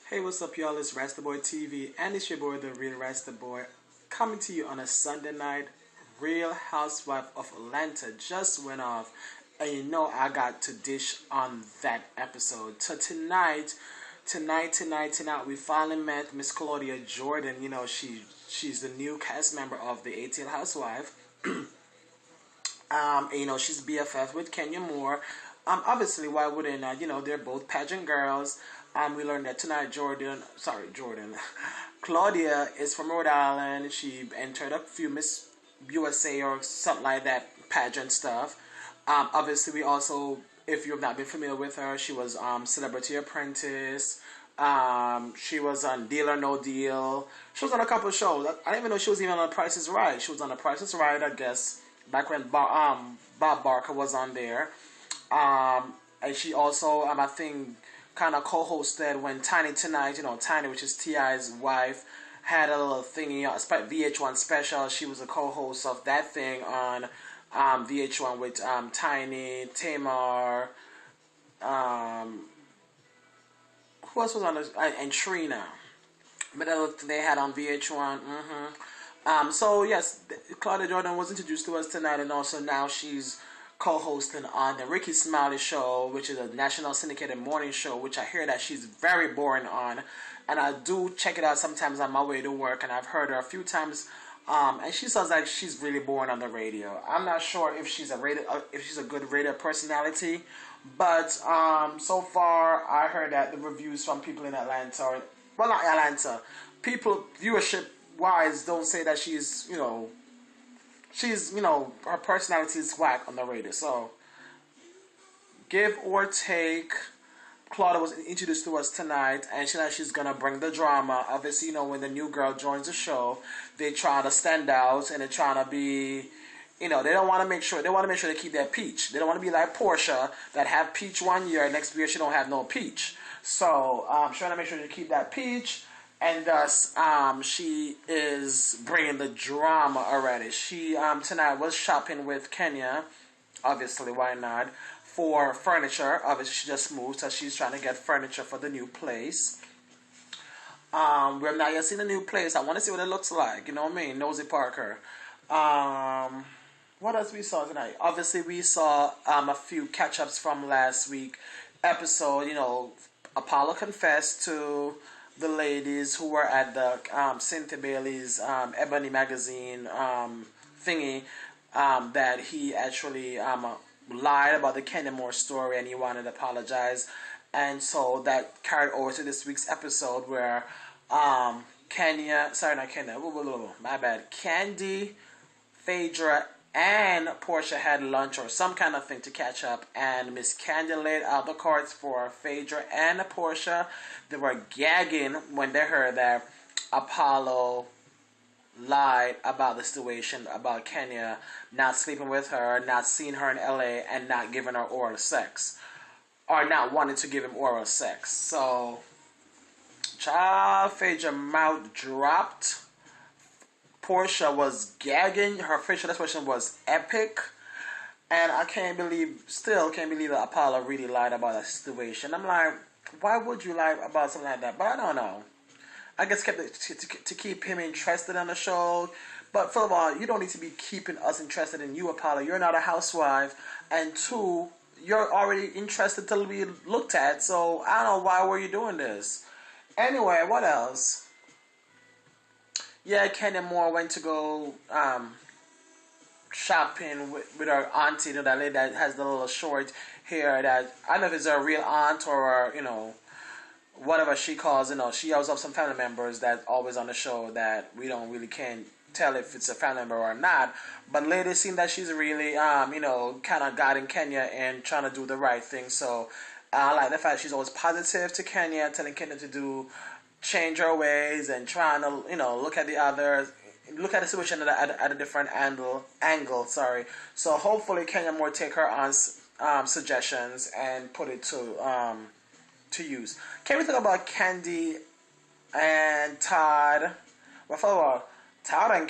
Hey, what's up, y'all? It's Rasta Boy TV, and it's your boy, the Real Rasta Boy, coming to you on a Sunday night. Real Housewife of Atlanta just went off, and you know I got to dish on that episode. So tonight, we finally met Miss Claudia Jordan. You know she's the new cast member of the ATL Housewife. She's BFF with Kenya Moore. Obviously, why wouldn't they're both pageant girls. We learned that tonight Jordan. Claudia is from Rhode Island. She entered a few Miss USA or something like that pageant stuff. Obviously, we also, if you've not been familiar with her, she was Celebrity Apprentice. She was on Deal or No Deal. She was on a couple of shows. I didn't even know she was even on Price is Right. She was on The Price is Right, I guess, back when Bob Barker was on there. And she also, I think, kind of co-hosted when Tiny Tonight, Tiny, which is T.I.'s wife, had a little thingy, VH1 special. She was a co-host of that thing on VH1 with Tiny, Tamar, who else was on this? And Trina. But they had on VH1. So yes, Claudia Jordan was introduced to us tonight, and also now she's co-hosting on the Ricky Smiley Show, which is a national syndicated morning show, which I hear that she's very boring on, and I do check it out sometimes on my way to work, and I've heard her a few times, and she sounds like she's really boring on the radio. I'm not sure if she's a good radio personality, but so far I heard that the reviews from people in Atlanta, well, not Atlanta, people viewership wise don't say that she's her personality is whack on the radio. So, give or take, Claudia was introduced to us tonight, and she's gonna bring the drama. Obviously, when the new girl joins the show, they try to stand out, and they're trying to be, they don't want to make sure they keep their peach. They don't want to be like Portia that have peach one year, next year she don't have no peach. So, trying to make sure they keep that peach. And thus, she is bringing the drama already. She tonight was shopping with Kenya, obviously, why not, for furniture. Obviously, she just moved, so she's trying to get furniture for the new place. We're not yet seen the new place. I want to see what it looks like. You know what I mean? Nosy Parker. What else we saw tonight? Obviously, we saw a few catch-ups from last week episode. Apollo confessed to the ladies who were at the Cynthia Bailey's Ebony magazine thingy that he actually lied about the Kenya Moore story, and he wanted to apologize. And so that carried over to this week's episode where Candy, Phaedra, and Portia had lunch or some kind of thing to catch up, and Miss Candy laid out the cards for Phaedra and Portia. They were gagging when they heard that Apollo lied about the situation, about Kenya not sleeping with her, not seeing her in LA, and not giving her oral sex, or not wanting to give him oral sex. So, child, Phaedra mouth dropped. Portia was gagging. Her facial expression was epic. And I still can't believe that Apollo really lied about that situation. I'm like, why would you lie about something like that? But I don't know. I guess to keep him interested in the show. But first of all, you don't need to be keeping us interested in you, Apollo. You're not a housewife. And two, you're already interested to be looked at. So I don't know, why were you doing this? Anyway, what else? Yeah, Kenya Moore went to go shopping with her auntie, that lady that has the little short hair that, I don't know if it's her real aunt or, whatever she calls, she also have some family members that always on the show that we don't really can't tell if it's a family member or not. But lady seemed that she's really, kind of guiding Kenya and trying to do the right thing. So I like the fact she's always positive to Kenya, telling Kenya to change her ways and trying to, look at the situation at a different angle. So hopefully Kenya Moore take her aunt's suggestions and put it to use. Can we talk about Candy and Todd? Well, first of all, Todd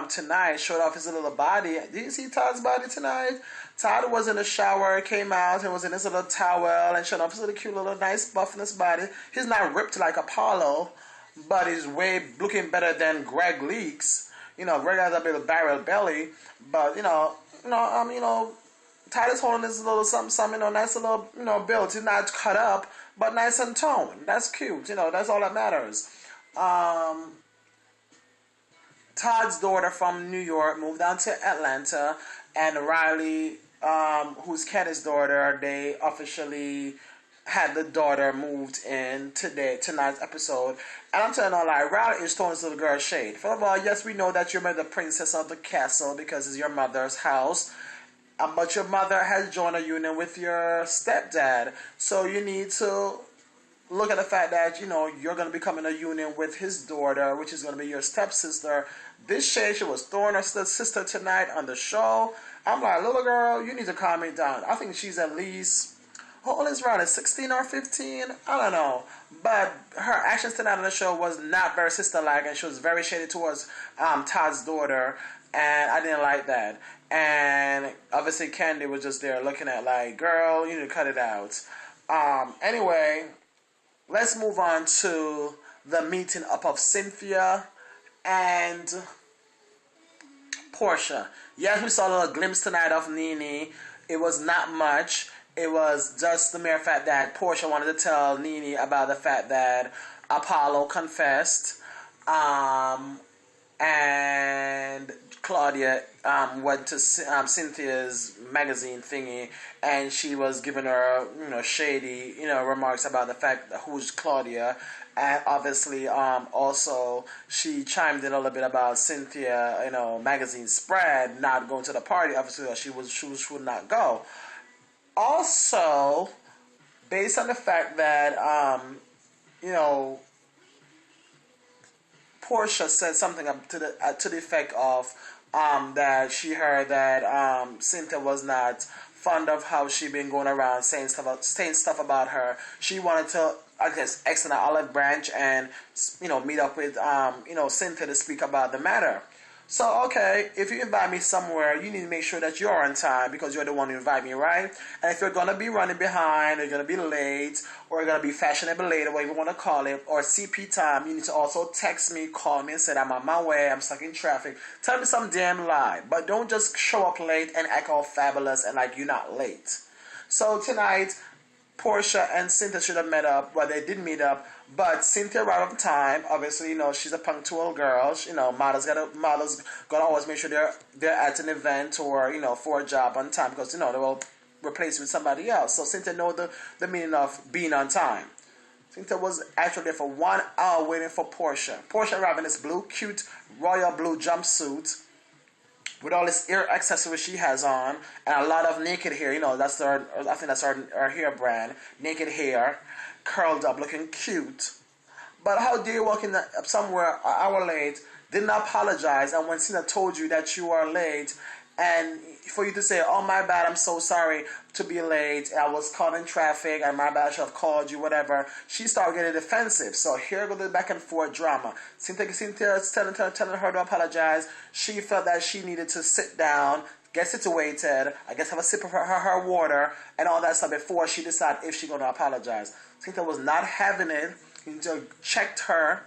tonight showed off his little body. Did you see Todd's body tonight? Todd was in the shower, came out and was in his little towel and showed off his little cute little nice buffness body. He's not ripped like Apollo, but he's way looking better than Greg Leaks. Greg has a bit of barrel belly, but Todd is holding his little something, nice little, build. He's not cut up, but nice and toned. That's cute. That's all that matters. Todd's daughter from New York moved down to Atlanta, and Riley, who's Kenny's daughter, they officially had the daughter moved in tonight's episode. And I'm telling you, like, Riley is throwing this little girl shade. First of all, yes, we know that you're the princess of the castle because it's your mother's house. But your mother has joined a union with your stepdad. So you need to look at the fact that, you're going to be coming a union with his daughter, which is going to be your stepsister. This shade she was throwing her sister tonight on the show. I'm like, little girl, you need to calm it down. I think she's at least, how old is Riley, 16 or 15? I don't know. But her actions tonight on the show was not very sister-like, and she was very shady towards Todd's daughter, and I didn't like that. And obviously Candy was just there looking at like, girl, you need to cut it out. Anyway, let's move on to the meeting up of Cynthia and Portia. Yes, we saw a little glimpse tonight of Nene. It was not much. It was just the mere fact that Portia wanted to tell Nene about the fact that Apollo confessed. And Claudia went to Cynthia's magazine thingy, and she was giving her, shady, remarks about the fact that who's Claudia, and obviously, also she chimed in a little bit about Cynthia, magazine spread not going to the party. Obviously, she would not go. Also, based on the fact that, Portia said something to the effect of that she heard that Cynthia was not fond of how she been going around saying stuff about her. She wanted to, I guess, extend an olive branch and meet up with Cynthia to speak about the matter. So, okay, if you invite me somewhere, you need to make sure that you're on time because you're the one who invite me, right? And if you're going to be running behind, or you're going to be late, or you're going to be fashionable late, or whatever you want to call it, or CP time, you need to also text me, call me, and say, I'm on my way, I'm stuck in traffic. Tell me some damn lie. But don't just show up late and act all fabulous and like you're not late. So tonight, Portia and Cynthia should have met up. Well, they did meet up, but Cynthia arrived on time. Obviously, she's a punctual girl. Models gotta always make sure they're at an event or for a job on time because they will replace with somebody else. So Cynthia know the meaning of being on time. Cynthia was actually there for 1 hour waiting for Portia. Portia arrived in this cute royal blue jumpsuit with all this ear accessories she has on, and a lot of naked hair. I think that's her hair brand. Naked hair, curled up, looking cute. But how dare you walk in somewhere an hour late, didn't apologize, and when Cena told you that you are late, and for you to say, oh my bad, I'm so sorry to be late, I was caught in traffic, and my bad, I should have called you, whatever, she started getting defensive. So here goes the back and forth drama. Cynthia's telling her to apologize. She felt that she needed to sit down, get situated, I guess have a sip of her water, and all that stuff before she decided if she's going to apologize. Cynthia was not having it. Cynthia checked her,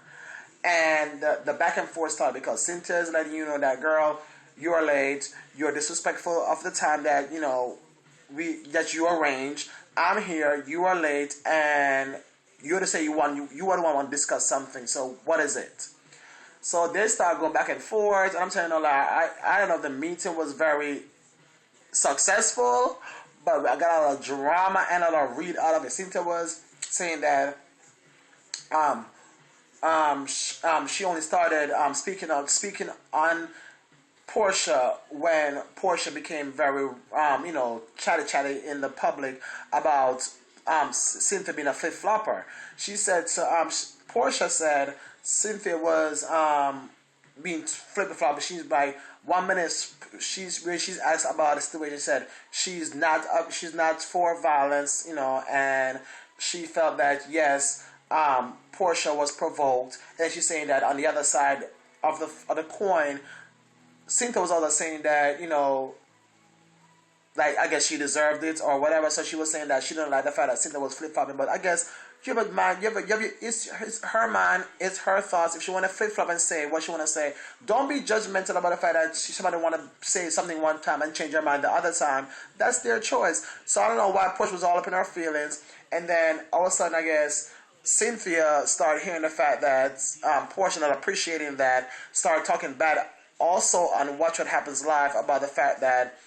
and the back and forth started because Cynthia is letting you know that, girl, you're late, you're disrespectful of the time that, that you arranged. I'm here, you are late, and you're to say you are the one who want to discuss something, so what is it? So they start going back and forth, and I'm telling you, I don't know if the meeting was very successful, but I got a lot of drama and a lot of read out of it. Cynthia was saying that she only started speaking on Portia when Portia became very chatty in the public about Cynthia being a flip-flopper. She said Portia said Cynthia was being flip-flopper. She's like 1 minute she's asked about the situation, said she's not for violence, and she felt that yes, Portia was provoked. And she's saying that on the other side, of the coin, Cynthia was also saying that, like, I guess she deserved it or whatever. So she was saying that she didn't like the fact that Cynthia was flip flopping. But I guess you have a mind. It's her mind. It's her thoughts. If she want to flip flop and say what she want to say, don't be judgmental about the fact that somebody want to say something one time and change their mind the other time. That's their choice. So I don't know why Push was all up in her feelings. And then all of a sudden, I guess Cynthia started hearing the fact that Portia, not appreciating that, started talking bad also on Watch What Happens Live about the fact that,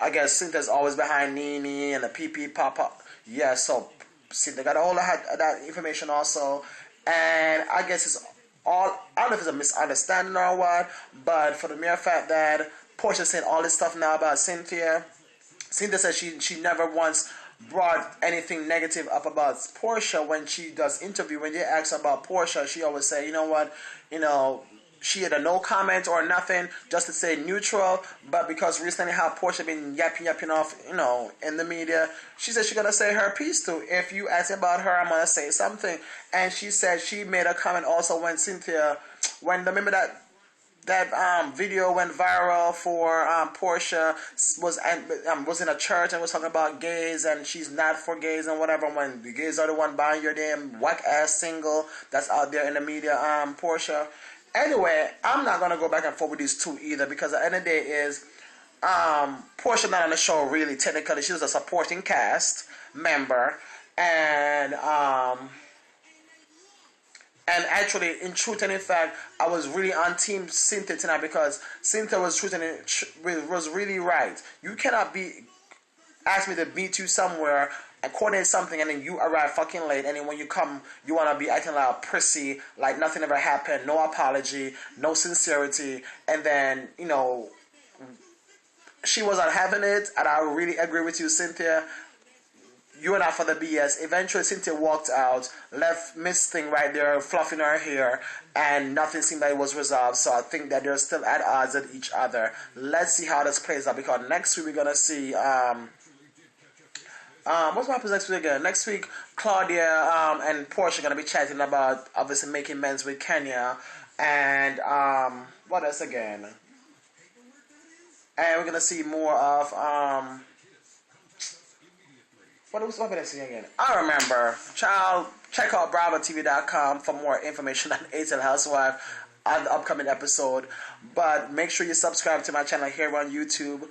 I guess Cynthia's always behind Nene and the PP Papa. Yeah, so Cynthia got a hold of that information also. And I guess it's all, I don't know if it's a misunderstanding or what, but for the mere fact that Portia saying all this stuff now about Cynthia, Cynthia says she never once brought anything negative up about Portia when she does interview. When they ask about Portia, she always say, you know what, she had a no comment or nothing, just to say neutral. But because recently how Portia been yapping off, in the media, she said she's gonna say her piece too. If you ask about her, I'm gonna say something. And she said she made a comment also when remember that video went viral for Portia was in a church and was talking about gays and she's not for gays and whatever, when the gays are the one buying your damn whack ass single that's out there in the media, Portia. Anyway, I'm not gonna go back and forth with these two either, because at the end of the day is Portia not on the show really technically. She was a supporting cast member, and actually, in truth and in fact, I was really on Team Cynthia tonight, because Cynthia was was really right. You cannot ask me to meet you somewhere and coordinate something, and then you arrive fucking late, and then when you come, you want to be acting like a prissy, like nothing ever happened, no apology, no sincerity, and then, she wasn't having it, and I really agree with you, Cynthia. You were not for the BS. Eventually, Cynthia walked out, left Miss Thing right there, fluffing her hair, and nothing seemed like it was resolved. So I think that they're still at odds with each other. Let's see how this plays out, because next week we're gonna see. What happens next week again? Next week, Claudia and Portia are gonna be chatting about obviously making amends with Kenya, and what else again? And we're gonna see more of what was I gonna see again? I remember. Child, check out BravoTV.com for more information on ATL Housewife on the upcoming episode. But make sure you subscribe to my channel here on YouTube,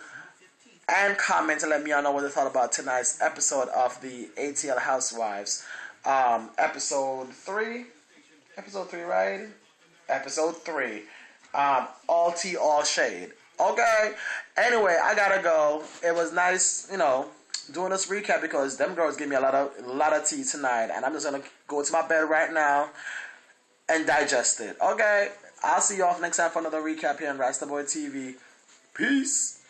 and comment and let me know what you thought about tonight's episode of the ATL Housewives. Episode 3. Episode 3, right? Episode 3. All tea, all shade. Okay. Anyway, I gotta go. It was nice, doing this recap, because them girls gave me a lot of tea tonight, and I'm just gonna go to my bed right now and digest it. Okay. I'll see you off next time for another recap here on Rasta Boy TV. Peace.